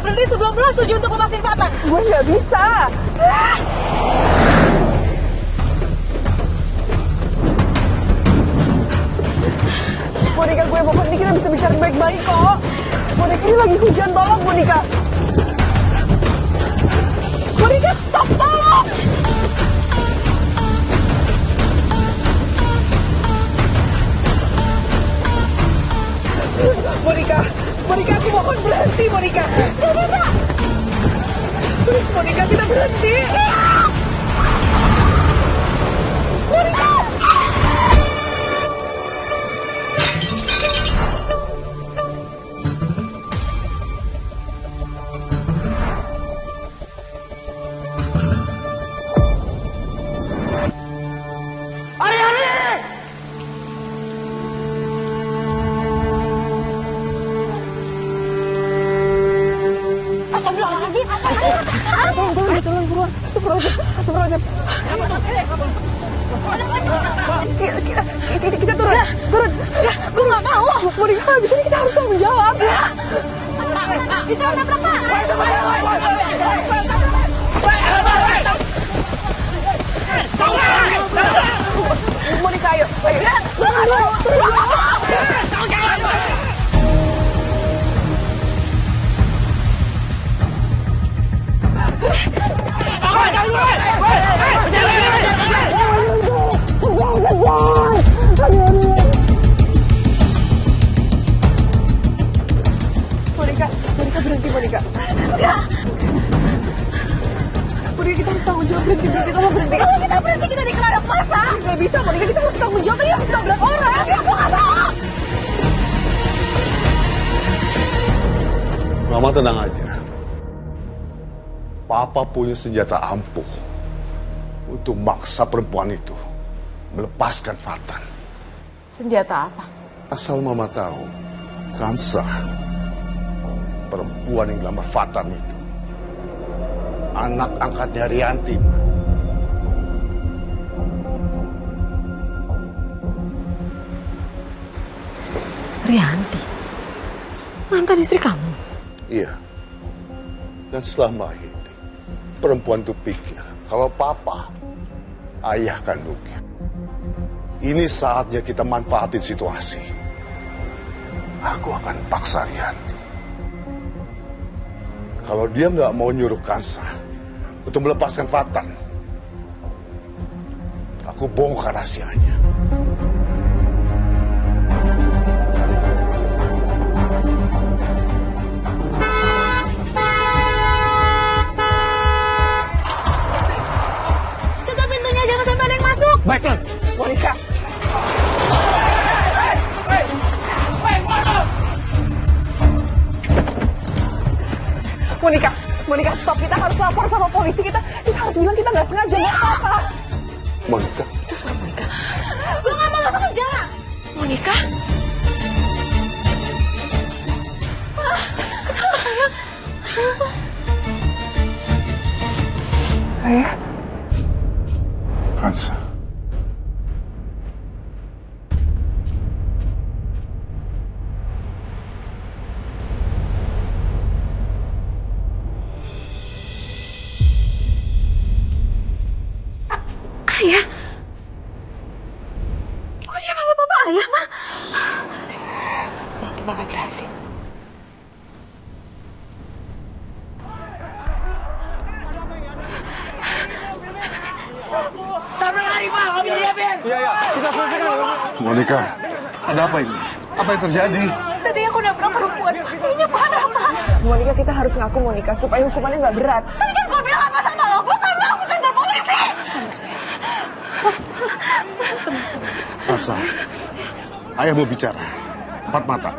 berhenti sebelum lo setuju untuk lepasin Fatan. Gue nggak bisa. Monica, gue mohon nih kita bisa bicara baik-baik kok. Monica, ini lagi hujan, tolong Monica. Monica, stop, tolong. Monica, Monica, aku mohon berhenti, Monica. Gak bisa. Please, Monica, kita berhenti. Monica. Astagfirullahaladzim. Kita turun. Gue gak mau. Monica, habis ini kita harus tanggung jawab. Itu nabrak Pak. Monica, ayo. Turun. Monica, berhenti, Monica. Monica, kita harus tanggung jawab. Berhenti, kamu berhenti. Kalau kita berhenti, kita dikenal masa. Gak bisa, Monica, kita harus tanggung jawab. Ini harus nabrak orang. Ya, aku gak mau. Mama tenang aja. Papa punya senjata ampuh untuk maksa perempuan itu melepaskan Fatan. Senjata apa? Asal Mama tahu, Kansa, perempuan yang lamar Fatan itu, anak angkatnya Rianti. Rianti? Mantan istri kamu? Iya. Dan selama ini, perempuan itu pikir kalau Papa, ayah kandungnya. Ini saatnya kita manfaatin situasi. Aku akan paksa Rianti. Kalau dia nggak mau nyuruh Kansa untuk melepaskan Fatan, aku bongkar rahasianya. Tutup pintunya, jangan sampai ada yang masuk. Baiklah, Monica. Monica, stop. Kita harus lapor sama polisi. Kita harus bilang kita nggak sengaja, nggak apa-apa. Monica. Gue gak mau masuk penjara. Monica? Ayah. Kansa. Ayah? Kok dia panggil Papa ayah, Ma? Nanti Mama jelasin. Tabrak lari, Pak! Mobil dia, Ben! Iya, kita selesaikan. Monica, ada apa ini? Apa yang terjadi? Tadi aku nabrak perempuan. Ini parah, Pak. Monica, kita harus ngaku, Monica, supaya hukumannya nggak berat. Tadi kan gue bilang apa sama lo? Gue sama aku kantor polisi. Kansa, ayah mau bicara. Empat mata.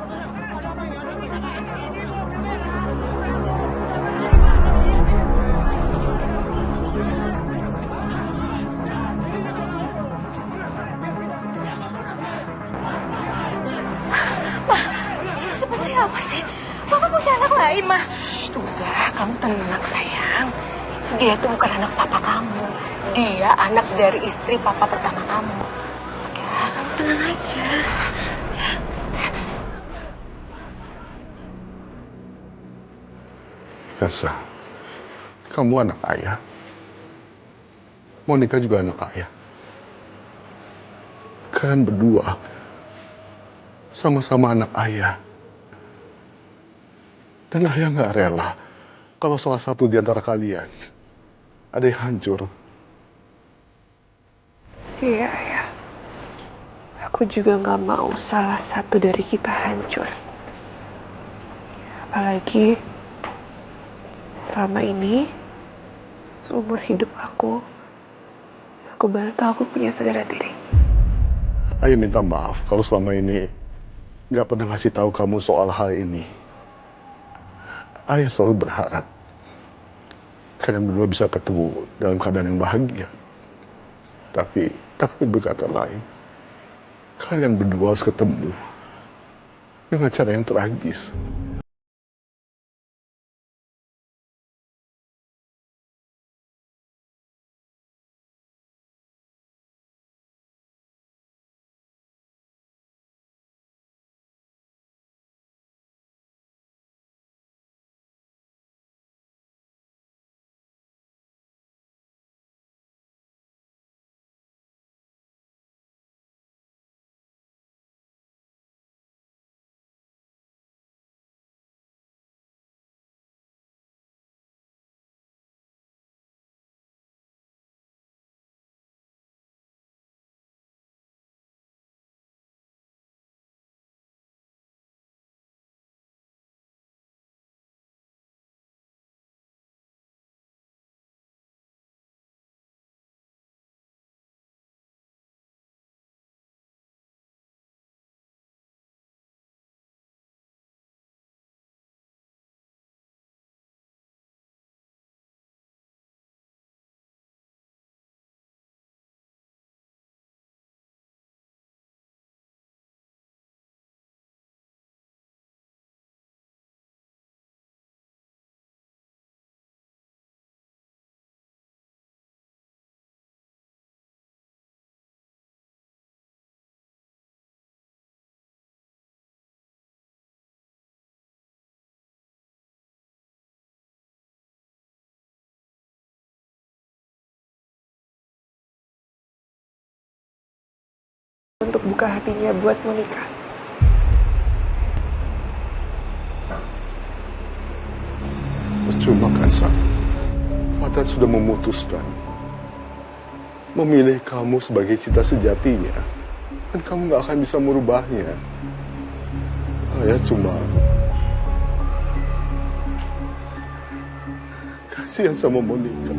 Sebenarnya apa sih? Papa punya anak lain, Ma. Udah, kamu tenang, sayang. Dia itu bukan anak papa kamu. Dia anak dari istri papa pertama kamu. Udah, kamu tenang aja. Elsa, kamu anak ayah. Monica juga anak ayah. Kalian berdua sama-sama anak ayah. Dan ayah nggak rela kalau salah satu di antara kalian ada yang hancur. Iya, ayah. Aku juga nggak mau salah satu dari kita hancur. Apalagi selama ini, seumur hidup aku baru tahu aku punya saudara tiri. Ayah minta maaf kalau selama ini nggak pernah ngasih tahu kamu soal hal ini. Ayah selalu berharap kalian berdua bisa ketemu dalam keadaan yang bahagia. Tapi berkata lain, kalian berdua harus ketemu dengan cara yang tragis. Untuk buka hatinya buat Monica. Percuma kan, Sa? Fatan sudah memutuskan memilih kamu sebagai cinta sejatinya, dan kamu gak akan bisa merubahnya. Ayah cuma kasihan sama Monica.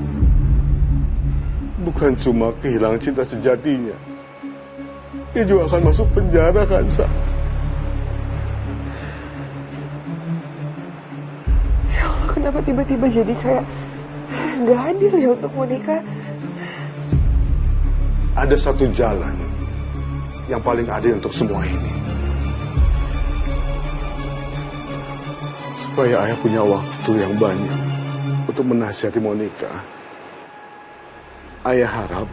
Bukan cuma kehilangan cinta sejatinya, dia juga akan masuk penjara kan, Sa? Ya Allah, kenapa tiba-tiba jadi kayak nggak adil ya untuk Monica? Ada satu jalan yang paling adil untuk semua ini. Supaya ayah punya waktu yang banyak untuk menasihati Monica. Ayah harap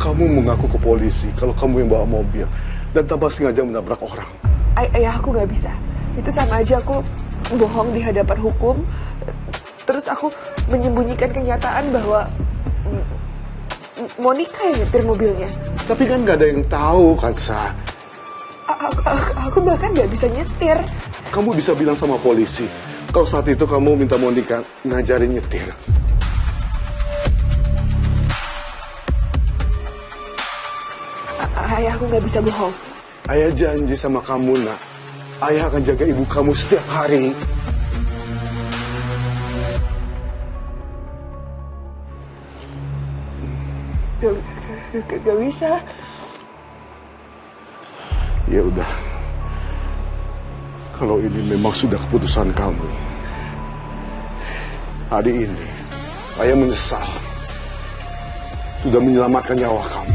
kamu mengaku ke polisi kalau kamu yang bawa mobil dan tanpa sengaja menabrak orang. Ayah, aku nggak bisa. Itu sama aja aku bohong di hadapan hukum. Terus aku menyembunyikan kenyataan bahwa Monica yang nyetir mobilnya. Tapi kan nggak ada yang tahu kan, Sa. Aku bahkan nggak bisa nyetir. Kamu bisa bilang sama polisi kalau saat itu kamu minta Monica ngajarin nyetir. Ayah, aku nggak bisa bohong. Ayah janji sama kamu, Nak. Ayah akan jaga ibu kamu setiap hari. Gak bisa. Ya udah. Kalau ini memang sudah keputusan kamu, hari ini ayah menyesal sudah menyelamatkan nyawa kamu.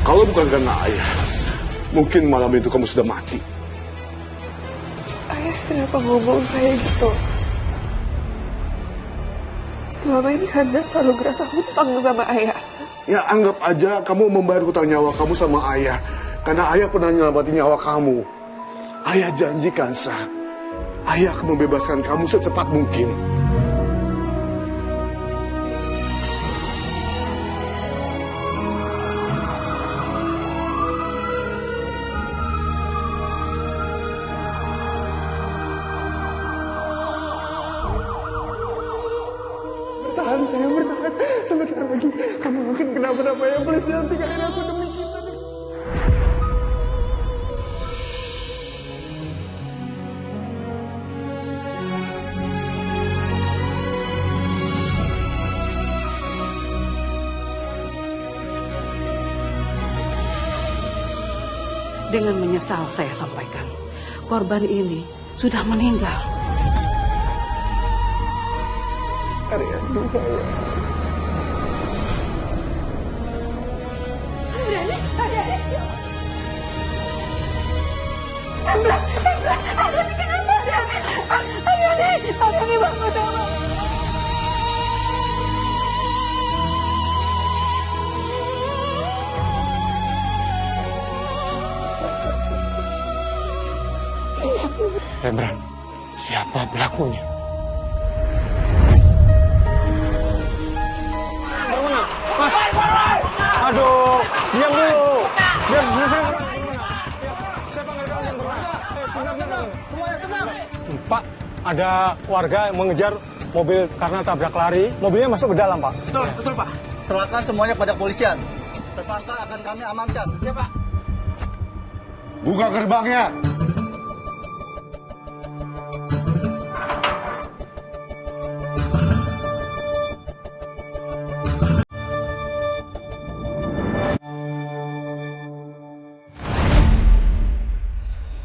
Kalau bukan karena ayah, mungkin malam itu kamu sudah mati. Ayah, kenapa ngomong kayak gitu? Selama ini Hanza selalu ngerasa hutang sama ayah. Ya anggap aja kamu membayar hutang nyawa kamu sama ayah. Karena ayah pernah nyelamatin nyawa kamu. Ayah janji Kansa, ayah akan membebaskan kamu secepat mungkin. Bertahan sayang, bertahan. Sebentar lagi kamu akan kenapa-napa ya. Please jangan tinggalin aku demi cinta. Dengan menyesal saya sampaikan, korban ini sudah meninggal. Arianti sayang. Adriani bangun dong. Rembrandt, siapa pelakunya? Mas, aduh, diam dulu. Biar selesai. Siapa nggak tahu yang pernah? Sebentar. Pak, ada warga yang mengejar mobil karena tabrak lari. Mobilnya masuk ke dalam, Pak. Betul Pak. Serahkan semuanya pada kepolisian. Tersangka akan kami amankan. Ya Pak. Buka gerbangnya.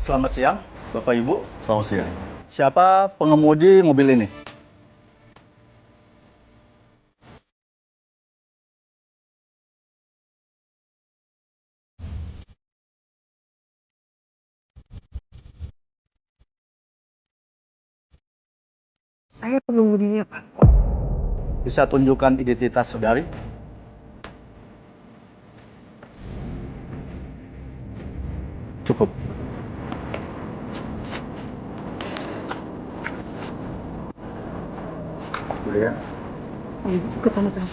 Selamat siang, Bapak Ibu. Selamat siang. Siapa pengemudi mobil ini? Saya pengemudinya, Pak. Bisa tunjukkan identitas saudari? Cukup. Boleh ya? Ayo, ikut sama saya.